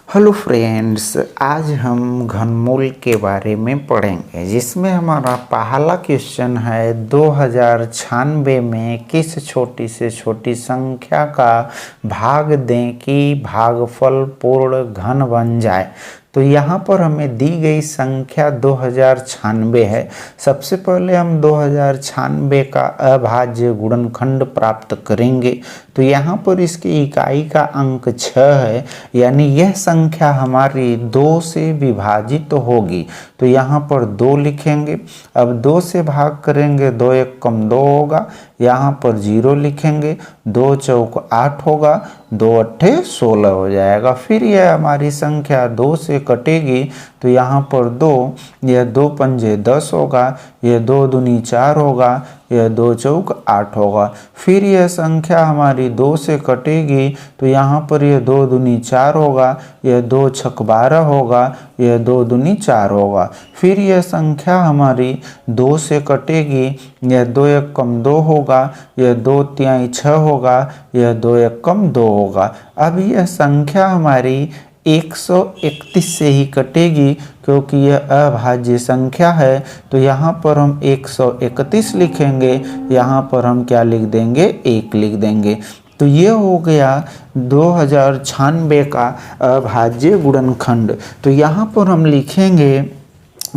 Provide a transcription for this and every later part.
Hello friends, आज हम घनमूल के बारे में पढ़ेंगे जिसमें हमारा पहला क्वेश्चन है 2096 में किस छोटी से छोटी संख्या का भाग दें कि भागफल पूर्ण घन बन जाए। तो यहाँ पर हमें दी गई संख्या 2096 है। सबसे पहले हम 2096 का अभाज्य गुणनखंड प्राप्त करेंगे। तो यहाँ पर इसकी इकाई का अंक 6 है, यानी यह संख्या हमारी 2 से विभाजित होगी। तो यहाँ पर 2 लिखेंगे। अब 2 से भाग करेंगे, 2 एक कम 2 होगा। यहाँ पर 0 लिखेंगे, 2 चौक 8 होगा, 2 अट्ठे 16 हो जाएगा। फिर यह हमारी संख्या 2 से कटेगी, तो यहाँ पर 2, यह 2 पंजे 10 होगा, यह 2 दूनी 4 होगा, यह 2 चौक 8 होगा। फिर यह संख्या हमारी 2 से कटेगी, तो यहाँ पर यह 2 दूनी 4 होगा, यह 2 छक 12 होगा, यह 2 दूनी 4 होगा। फिर यह संख्या हमारी 2 से कटेगी, यह 2 एक कम 2 होगा, यह 2 तिहाई 6 होगा, यह 2 एक कम 2 होगा। अब यह संख्या हमारी 131 से ही कटेगी, क्योंकि यह अभाज्य संख्या है। तो यहाँ पर हम 131 लिखेंगे, यहाँ पर हम क्या लिख देंगे, 1 लिख देंगे। तो ये हो गया 2096 का अभाज्य गुणनखंड। तो यहाँ पर हम लिखेंगे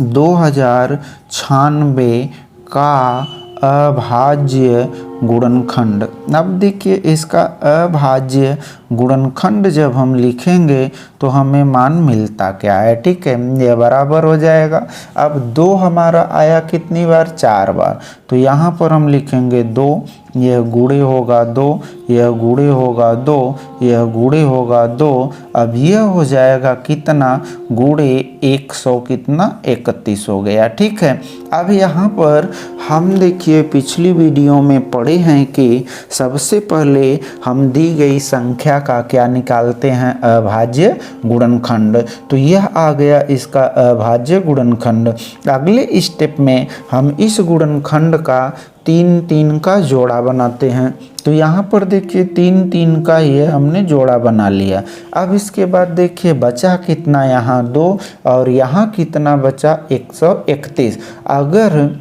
2096 का अभाज्य गुणनखंड। अब देखिए, इसका अभाज्य गुणनखंड जब हम लिखेंगे तो हमें मान मिलता क्या है, ठीक है, ये बराबर हो जाएगा। अब 2 हमारा आया कितनी बार, 4 बार। तो यहाँ पर हम लिखेंगे 2, यह गुणे होगा 2, यह गुणे होगा 2, यह गुणे होगा 2। अब यह हो जाएगा कितना, गुणे 100 कितना, 31 हो गया, ठीक है। अब यहाँ पर हम देखिए पिछली वीडियो में पढ़े हैं कि सबसे पहले हम दी गई संख्या का क्या निकालते हैं, अभाज्य गुणनखंड। तो यह आ गया इसका अभाज्य गुणनखंड। अगले स्टेप में हम इस गुणनखंड का 3 का जोड़ा बनाते हैं। तो यहाँ पर देखिए 3 का ये हमने जोड़ा बना लिया। अब इसके बाद देखिए बचा कितना, यहाँ 2 और यहाँ कितना बचा, 131। अगर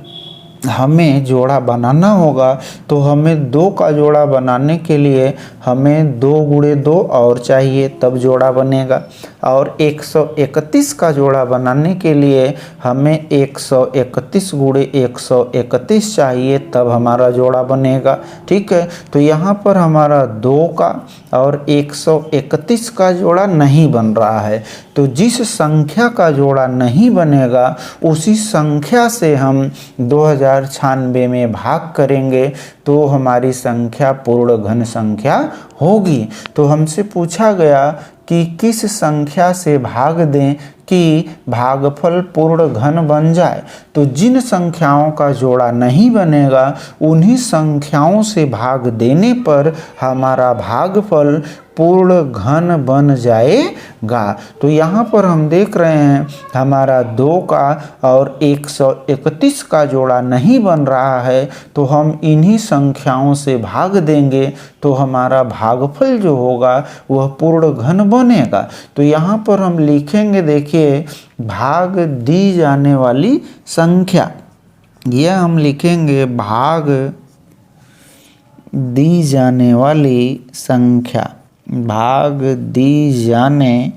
हमें जोड़ा बनाना होगा तो हमें 2 का जोड़ा बनाने के लिए हमें 2 गुणे 2 और चाहिए, तब जोड़ा बनेगा। और 131 का जोड़ा बनाने के लिए हमें 131 गुणे 131 चाहिए, तब हमारा जोड़ा बनेगा, ठीक है। तो यहाँ पर हमारा 2 का और 131 का जोड़ा नहीं बन रहा है। तो जिस संख्या का जोड़ा नहीं बनेगा उसी संख्या से हम 2096 में भाग करेंगे, तो हमारी संख्या पूर्ण घन संख्या होगी। तो हमसे पूछा गया कि किस संख्या से भाग दें कि भागफल पूर्ण घन बन जाए। तो जिन संख्याओं का जोड़ा नहीं बनेगा उन्हीं संख्याओं से भाग देने पर हमारा भागफल पूर्ण घन बन जाएगा। तो यहाँ पर हम देख रहे हैं हमारा 2 का और 131 का जोड़ा नहीं बन रहा है, तो हम इन्हीं संख्याओं से भाग देंगे, तो हमारा भागफल जो होगा वह पूर्ण घन बनेगा। तो यहाँ पर हम लिखेंगे, देखिए, भाग दी जाने वाली संख्या, यह हम लिखेंगे भाग दी जाने वाली संख्या, भाग दी जाने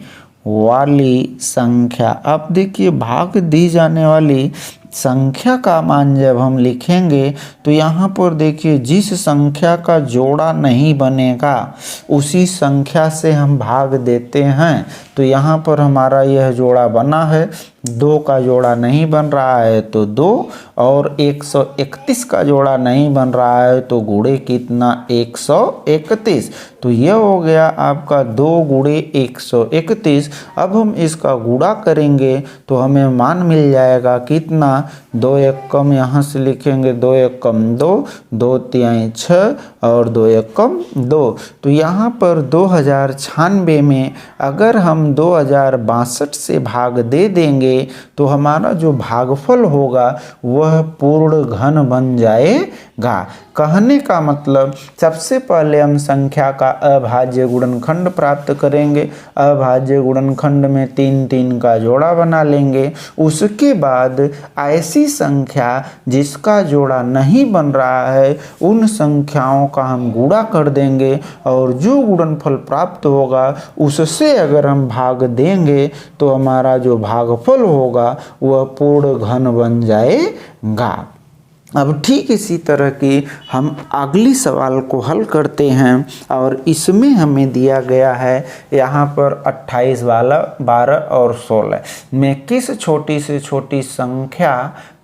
वाली संख्या। अब देखिए भाग दी जाने वाली संख्या का मान जब हम लिखेंगे तो यहाँ पर देखिए जिस संख्या का जोड़ा नहीं बनेगा उसी संख्या से हम भाग देते हैं। तो यहाँ पर हमारा यह जोड़ा बना है, 2 का जोड़ा नहीं बन रहा है तो 2, और 131 का जोड़ा नहीं बन रहा है तो गुणे कितना, 131। तो यह हो गया आपका 2 गुणे 131। अब हम इसका गुणा करेंगे तो हमें मान मिल जाएगा कितना, 2 एक कम, यहाँ से लिखेंगे 2 एक कम 2, 2 तिहाई 6 और 2 एक कम 2। तो यहाँ पर 2096 में अगर हम 2062 से भाग दे देंगे तो हमारा जो भागफल होगा वह पूर्ण घन बन जाएगा। कहने का मतलब सबसे पहले हम संख्या का अभाज्य गुणनखंड प्राप्त करेंगे। अभाज्य गुणनखंड में 3 3 का जोड़ा बना लेंगे। उसके बाद ऐसी संख्या जिसका जोड़ा नहीं बन रहा है उन संख्याओं का हम गुणा कर देंगे और जो गुणनफल प्राप्त होगा उससे अगर हम भाग देंगे तो हमारा जो भागफल होगा वह पूर्ण घन बन जाएगा। अब ठीक इसी तरह की हम अगली सवाल को हल करते हैं और इसमें हमें दिया गया है यहाँ पर 28 वाला 12 और 16 में किस छोटी से छोटी संख्या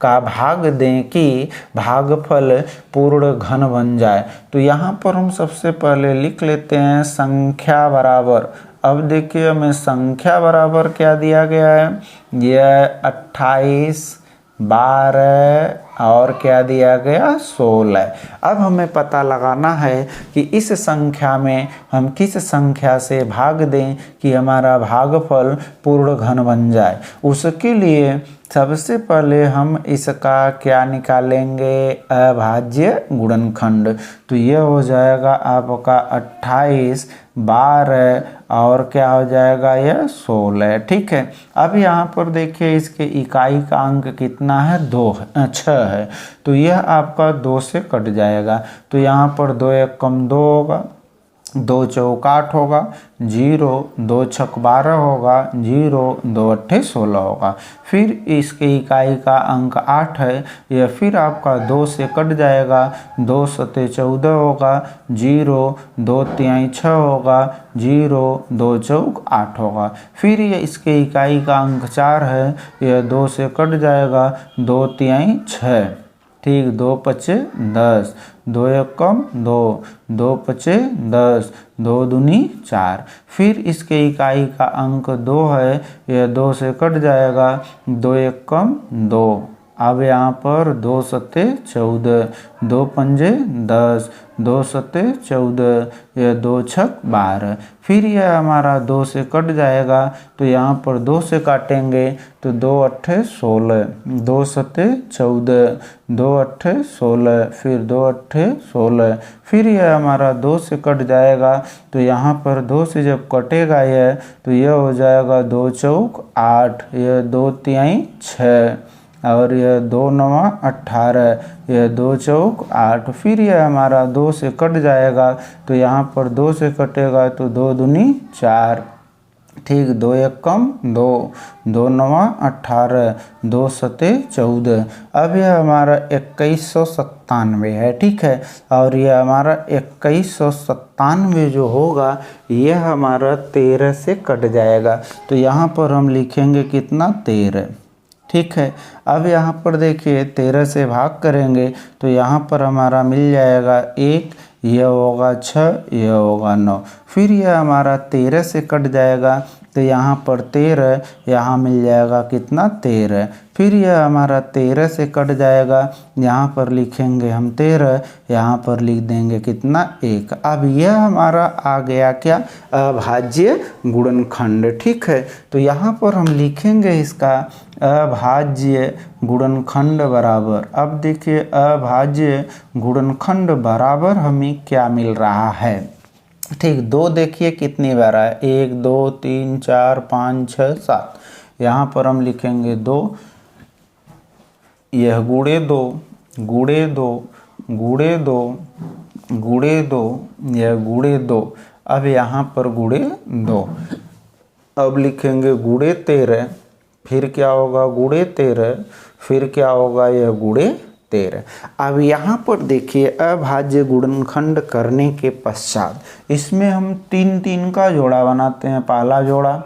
का भाग दें कि भागफल पूर्ण घन बन जाए। तो यहाँ पर हम सबसे पहले लिख लेते हैं संख्या बराबर। अब देखिए हमें संख्या बराबर क्या दिया गया है, यह 28 12 और क्या दिया गया 16। अब हमें पता लगाना है कि इस संख्या में हम किस संख्या से भाग दें कि हमारा भागफल पूर्ण घन बन जाए। उसके लिए सबसे पहले हम इसका क्या निकालेंगे, अभाज्य गुणनखंड। तो यह हो जाएगा आपका 28 12 और क्या हो जाएगा यह 16। ठीक है, अब यहाँ पर देखिए इसके इकाई का अंक कितना है 6 है। तो यह आपका 2 से कट जाएगा। तो यहाँ पर 2 1 कम 2 होगा, 2 चौक 8 होगा, 0 2 छक 12 होगा, 0 2 अट्ठे 16 होगा। फिर इसके इकाई का अंक 8 है, यह फिर आपका 2 से कट जाएगा, 2 सते 14 होगा, 0 2 तिहाई 6 होगा, 0 2 चौक 8 होगा। फिर ये इसके इकाई का अंक 4 है, यह 2 से कट जाएगा, 2 तिहाई 6, ठीक, 2 पचे 10, 2 1 कम 2, 2 पचे 10, 2 दूनी 4। फिर इसके इकाई का अंक 2 है, यह 2 से कट जाएगा, 2 1 कम 2। अब यहाँ पर 2 सते 14, 2 पंजे 10, 2 सते 14, यह 2 छक 12। फिर यह हमारा 2 से कट जाएगा, तो यहाँ पर 2 से काटेंगे तो 2 अट्ठे 16, 2 सते 14, 2 अट्ठे 16, फिर 2 अट्ठे 16। फिर यह हमारा 2 से कट जाएगा, तो यहाँ पर 2 से जब कटेगा यह तो यह हो जाएगा 2 चौक 8, यह 2 तिहाई 6 और यह 2 नवा 18, यह 2 चौक 8। फिर यह हमारा 2 से कट जाएगा, तो यहाँ पर 2 से कटेगा तो 2 दूनी 4, ठीक, 2 1 कम 2, 2 नवा 18, 2 सते 14। अब यह हमारा 2197 है, ठीक है, और यह हमारा 2197 जो होगा यह हमारा 13 से कट जाएगा। तो यहाँ पर हम लिखेंगे कितना 13, ठीक है। अब यहाँ पर देखिए 13 से भाग करेंगे तो यहाँ पर हमारा मिल जाएगा 1, यह होगा 6, यह होगा 9। फिर यह हमारा 13 से कट जाएगा तो यहाँ पर 13, यहाँ मिल जाएगा कितना 13। फिर यह हमारा 13 से कट जाएगा, यहाँ पर लिखेंगे हम 13, यहाँ पर लिख देंगे कितना 1। अब यह हमारा आ गया क्या, अभाज्य गुणनखंड, ठीक है। तो यहाँ पर हम लिखेंगे इसका अभाज्य गुणनखंड बराबर। अब देखिए अभाज्य गुणनखंड बराबर हमें क्या मिल रहा है, ठीक, 2 देखिए कितनी बार है, 1 2 3 4 5 6 7। यहाँ पर हम लिखेंगे 2, यह गुणे 2 गुणे 2 गुणे 2 गुणे 2, यह गुणे 2। अब यहाँ पर गुणे 2। अब लिखेंगे गुणे 13, फिर क्या होगा गुणे 13, फिर क्या होगा यह गुणे 13। अब यहाँ पर देखिए अभाज्य गुणनखंड करने के पश्चात इसमें हम 3 3 का जोड़ा बनाते हैं, पहला जोड़ा,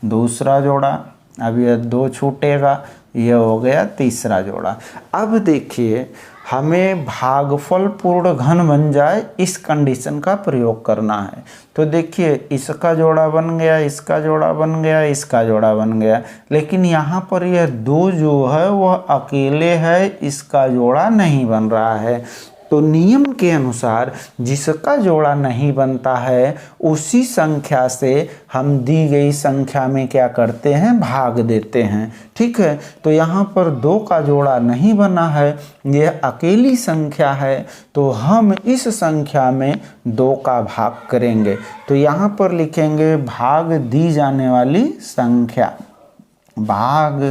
दूसरा जोड़ा, अब यह 2 छूटेगा, यह हो गया तीसरा जोड़ा। अब देखिए हमें भागफल पूर्ण घन बन जाए इस कंडीशन का प्रयोग करना है। तो देखिए इसका जोड़ा बन गया, इसका जोड़ा बन गया, इसका जोड़ा बन गया, लेकिन यहाँ पर यह 2 जो है वह अकेले है, इसका जोड़ा नहीं बन रहा है। तो नियम के अनुसार जिसका जोड़ा नहीं बनता है उसी संख्या से हम दी गई संख्या में क्या करते हैं, भाग देते हैं। ठीक है, तो यहाँ पर 2 का जोड़ा नहीं बना है, यह अकेली संख्या है, तो हम इस संख्या में 2 का भाग करेंगे। तो यहाँ पर लिखेंगे भाग दी जाने वाली संख्या, भाग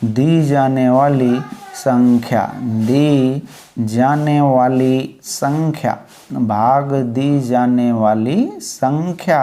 दी जाने वाली संख्या, दी जाने वाली संख्या, भाग दी जाने वाली संख्या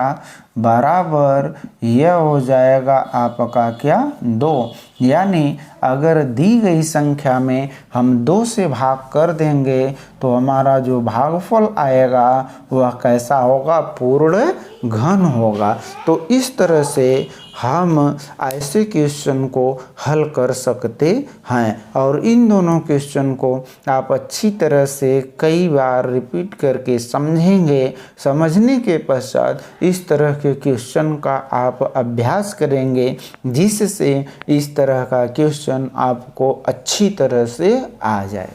बराबर यह हो जाएगा आपका क्या, 2। यानी अगर दी गई संख्या में हम 2 से भाग कर देंगे तो हमारा जो भागफल आएगा वह कैसा होगा, पूर्ण घन होगा। तो इस तरह से हम ऐसे क्वेश्चन को हल कर सकते हैं और इन दोनों क्वेश्चन को आप अच्छी तरह से कई बार रिपीट करके समझेंगे। समझने के पश्चात इस तरह के क्वेश्चन का आप अभ्यास करेंगे जिससे इस तरह का क्वेश्चन आपको अच्छी तरह से आ जाए।